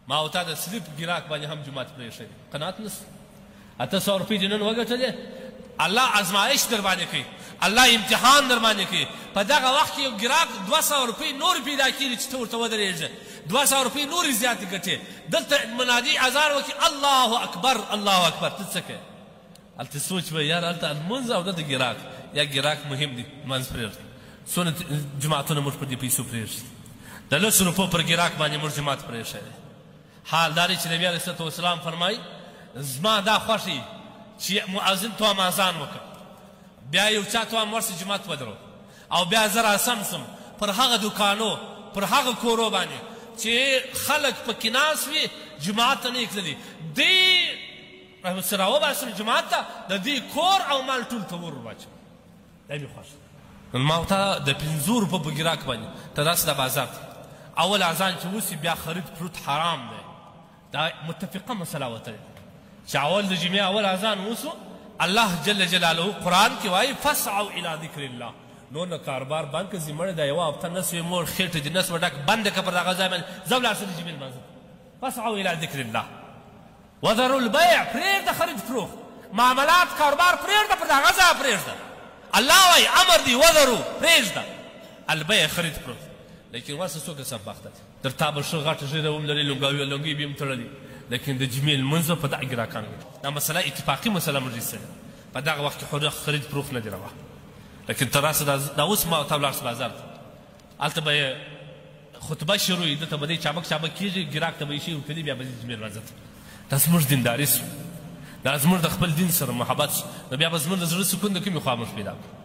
ما او تا د سلیپ ګراک باندې هم جومات پرېښی قناعت نشته 800 روپۍ دې نن وګټلې الله ازمایش در باندې کوي الله امتحان در باندې کوي په دغه وخت کې یو ګراک 200 روپۍ نور پیدا کېږي چې ته ورته ودرېږې 200 روپۍ نورې زیاتې ګټې دلته منادي اذان وکړي الله اکبر الله اکبر ته څه کوې هلته سوچ به یار هلته لمونځ او دلته ګراک یا ګراک مهم دی لمونځ پرېږدي څونه جماعتونه موږ په دې پیسو پرېږدي د 100 روپو پر ګراک باندې موږ جماعت پرېښی دی حال دا دی چې نبي علیه الصلوة والسلام فرمایي زما دا خوښ وي چې مؤذن توام اذان وکړه بیا یو چا توام ورسې جماعت ودرو او بیا زه راسم سم پر هغه دوکانو پر هغه کورو باندې چې خلک پکې ناست وي جماعت ته نه تللي دې سره راوباسم جماعت ته د دې کور او مال ټول ته ور واچوم دا مې خوښ ما ورته د 50 روپو په ګراک باندې ته داسې د بازار ته اول اذان چې وسي بیا خرید فروت حرام دی دا متفقه مسله وته چې اول د جمعې اول اذان وسو الله جل جلاله قرآن کې وایي فاسعوا الى ذکر الله نور نه کاروبار بند که زی مړی دا یوه هفته نس وي مور خېټه دې نس وډک بنده که پر دغه ځای باندې ځه ولاړ شه د جمعې لمانځه فاسعوا الى ذکر الله وذروا البيع پرېږده خرید فروخت معاملات کاروبار پرېږده پر دغه ځای پرېږده الله وایي امر دی وذرو پرېږده البيع خرید فروخت لیکن ورسه څوک سربخته دی در تا به ښه غټه ږیره هم لري لونګۍ به هم تړلي لیکن د جمعې لمونځ په دغه ګراکانو دا مسله اتفاقي مسله موږ ایستلې په دغه وخت کې خرید فروخت نه دی روا لیکن ته راسه دا اوس ما ته ولاړ سه بازار ته هلته به یې خطبه شروع وي دلته به دی چابک چابک کېږي ګراک ته به یې شي ورتلي بیا به ځي جمعې لمانځه ته دا زموږ دینداري سو دا زموږ د خپل دین سره محبت سو نو بیا به زموږ د زړه سکون د کومې خوا موږ پیدا کړو